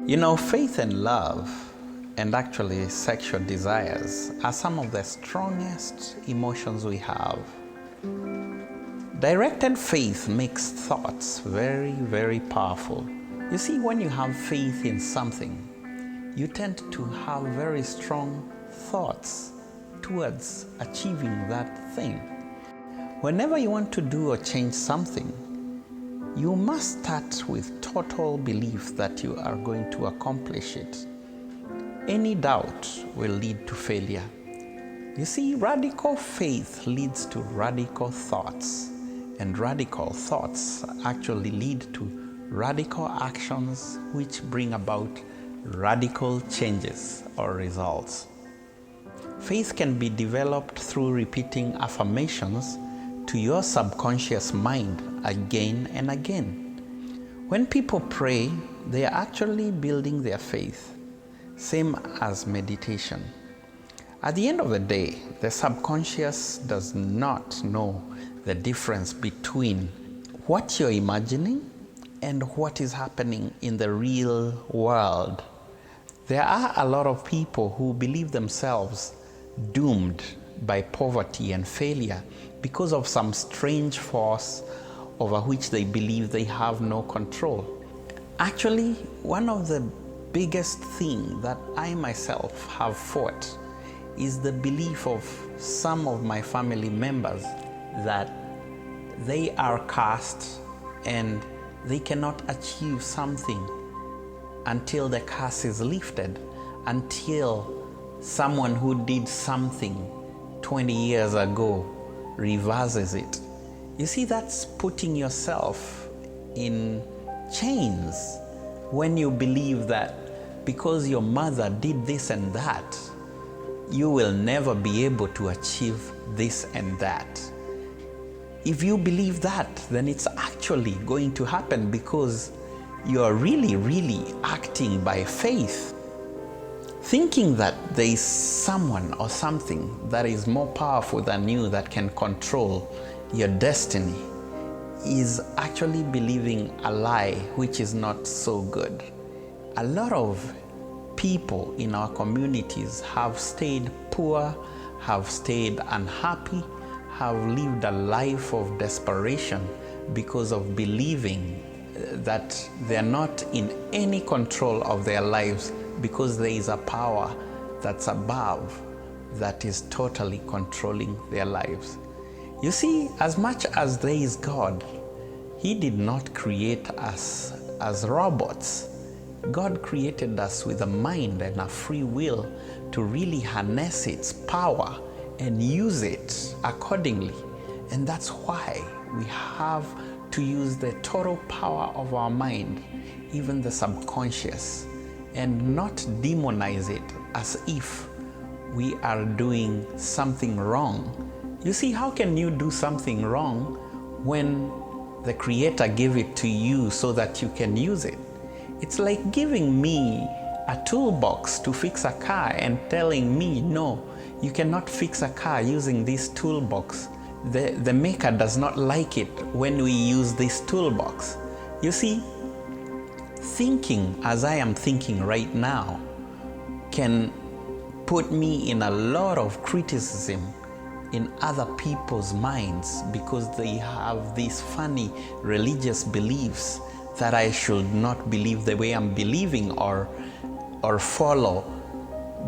You know, faith and love, and actually sexual desires, are some of the strongest emotions we have. Directed faith makes thoughts very, very powerful. You see, when you have faith in something, you tend to have very strong thoughts towards achieving that thing. Whenever you want to do or change something, you must start with total belief that you are going to accomplish it. Any doubt will lead to failure. You see, radical faith leads to radical thoughts, and radical thoughts actually lead to radical actions which bring about radical changes or results. Faith can be developed through repeating affirmations to your subconscious mind again and again. When people pray, they are actually building their faith, same as meditation. At the end of the day, the subconscious does not know the difference between what you're imagining and what is happening in the real world. There are a lot of people who believe themselves doomed by poverty and failure because of some strange force over which they believe they have no control. Actually, one of the biggest things that I myself have fought is the belief of some of my family members that they are cursed and they cannot achieve something until the curse is lifted, until someone who did something 20 years ago reverses it. You see, that's putting yourself in chains when you believe that because your mother did this and that, you will never be able to achieve this and that. If you believe that, then it's actually going to happen because you're really acting by faith. Thinking that there is someone or something that is more powerful than you that can control your destiny is actually believing a lie which is not so good. A lot of people in our communities have stayed poor, have stayed unhappy, have lived a life of desperation because of believing that they're not in any control of their lives because there is a power that's above that is totally controlling their lives. You see, as much as there is God, He did not create us as robots. God created us with a mind and a free will to really harness its power and use it accordingly. And that's why we have to use the total power of our mind, even the subconscious, and not demonize it as if we are doing something wrong. You see, how can you do something wrong when the Creator gave it to you so that you can use it? It's like giving me a toolbox to fix a car and telling me, no, you cannot fix a car using this toolbox. The maker does not like it when we use this toolbox. You see, thinking as I am thinking right now can put me in a lot of criticism in other people's minds because they have these funny religious beliefs that I should not believe the way I'm believing or follow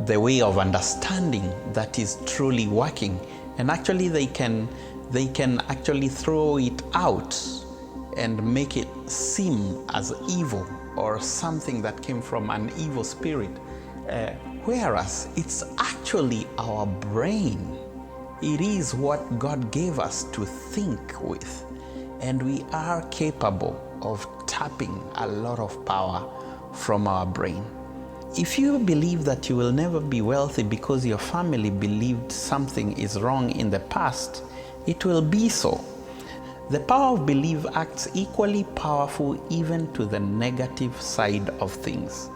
the way of understanding that is truly working. And actually they can actually throw it out and make it seem as evil or something that came from an evil spirit, whereas it's actually our brain. It is what God gave us to think with, and we are capable of tapping a lot of power from our brain. If you believe that you will never be wealthy because your family believed something is wrong in the past, it will be so. The power of belief acts equally powerful even to the negative side of things.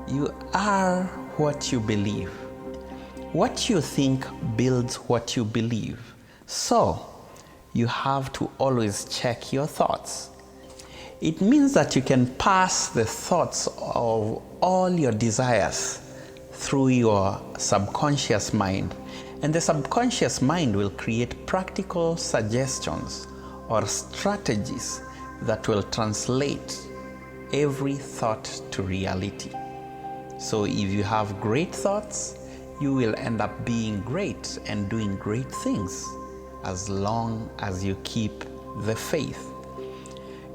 You are what you believe. What you think builds what you believe. So, you have to always check your thoughts. It means that you can pass the thoughts of all your desires through your subconscious mind. And the subconscious mind will create practical suggestions or strategies that will translate every thought to reality. So if you have great thoughts, you will end up being great and doing great things as long as you keep the faith.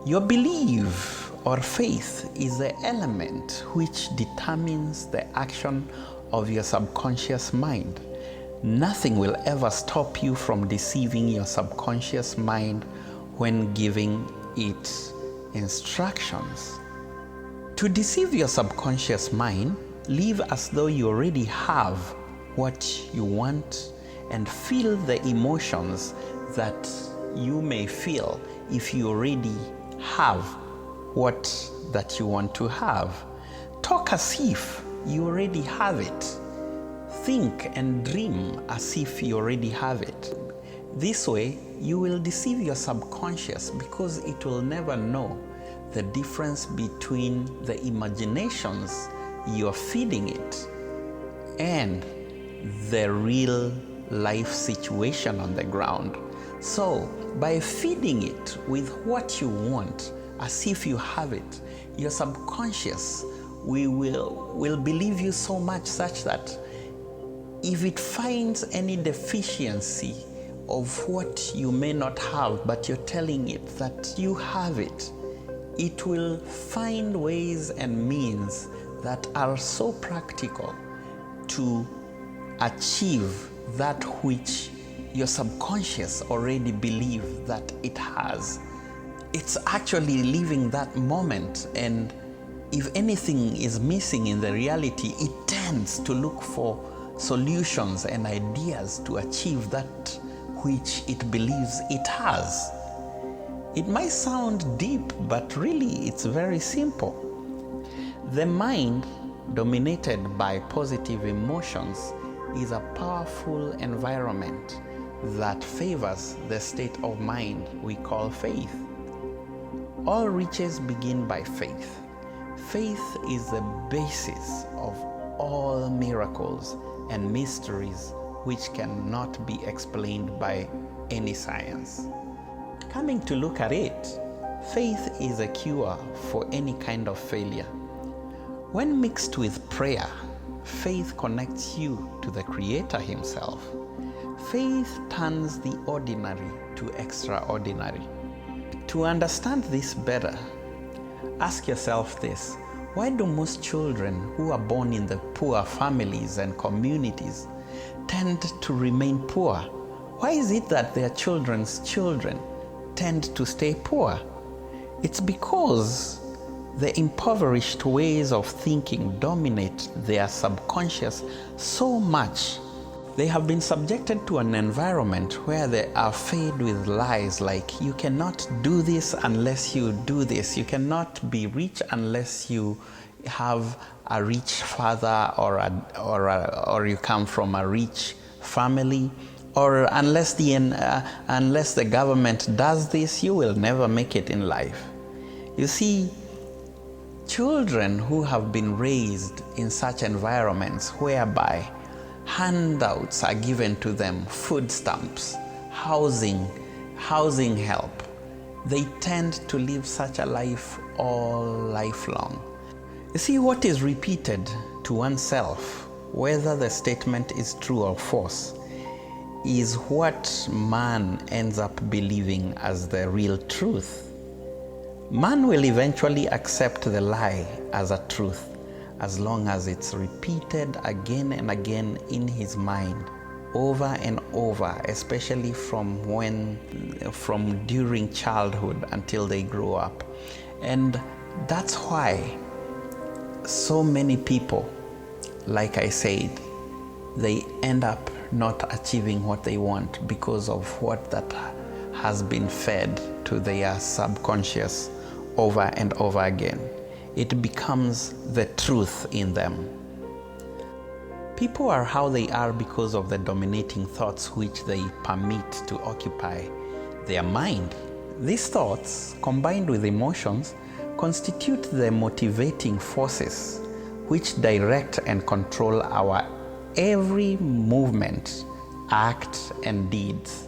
Your belief or faith is the element which determines the action of your subconscious mind. Nothing will ever stop you from deceiving your subconscious mind when giving it instructions. To deceive your subconscious mind, live as though you already have what you want and feel the emotions that you may feel if you already have what that you want to have. Talk as if you already have it. Think and dream as if you already have it. This way, you will deceive your subconscious because it will never know the difference between the imaginations you're feeding it and the real life situation on the ground. So, by feeding it with what you want, as if you have it, your subconscious will believe you so much such that if it finds any deficiency of what you may not have, but you're telling it that you have it, it will find ways and means that are so practical to achieve that which your subconscious already believes that it has. It's actually living that moment, and if anything is missing in the reality, it tends to look for solutions and ideas to achieve that which it believes it has. It might sound deep, but really it's very simple. The mind, dominated by positive emotions, is a powerful environment that favors the state of mind we call faith. All riches begin by faith. Faith is the basis of all miracles and mysteries which cannot be explained by any science. Coming to look at it, faith is a cure for any kind of failure. When mixed with prayer, faith connects you to the Creator Himself. Faith turns the ordinary to extraordinary. To understand this better, ask yourself this: why do most children who are born in the poor families and communities tend to remain poor? Why is it that their children's children tend to stay poor? It's because the impoverished ways of thinking dominate their subconscious so much. They have been subjected to an environment where they are fed with lies like, you cannot do this unless you do this. You cannot be rich unless you have a rich father or you come from a rich family, or unless the government does this, you will never make it in life. You see, children who have been raised in such environments whereby handouts are given to them, food stamps, housing help, they tend to live such a life all lifelong. You see, what is repeated to oneself, whether the statement is true or false, is what man ends up believing as the real truth. Man will eventually accept the lie as a truth as long as it's repeated again and again in his mind, over and over, especially from during childhood until they grow up. And that's why so many people, like I said, they end up not achieving what they want because of what that has been fed to their subconscious over and over again. It becomes the truth in them. People are how they are because of the dominating thoughts which they permit to occupy their mind. These thoughts, combined with emotions, constitute the motivating forces which direct and control our every movement, act, and deeds.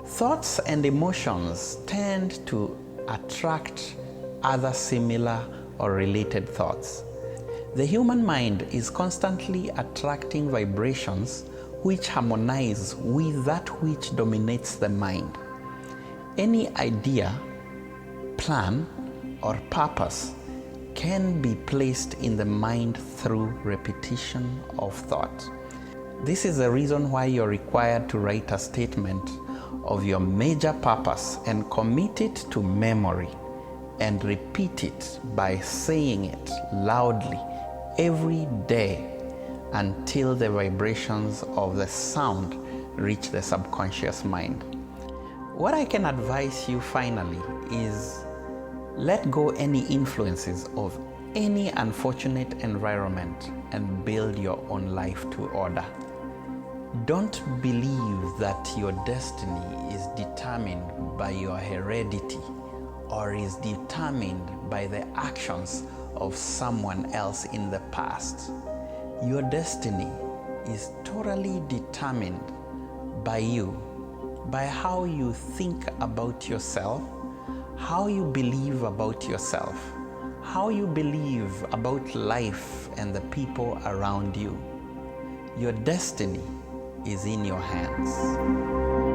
Thoughts and emotions tend to attract other similar or related thoughts. The human mind is constantly attracting vibrations which harmonize with that which dominates the mind. Any idea, plan, or purpose can be placed in the mind through repetition of thought. This is the reason why you're required to write a statement of your major purpose and commit it to memory and repeat it by saying it loudly every day until the vibrations of the sound reach the subconscious mind. What I can advise you finally is let go any influences of any unfortunate environment and build your own life to order. Don't believe that your destiny is determined by your heredity or is determined by the actions of someone else in the past. Your destiny is totally determined by you, by how you think about yourself, how you believe about yourself, how you believe about life and the people around you. Your destiny is in your hands.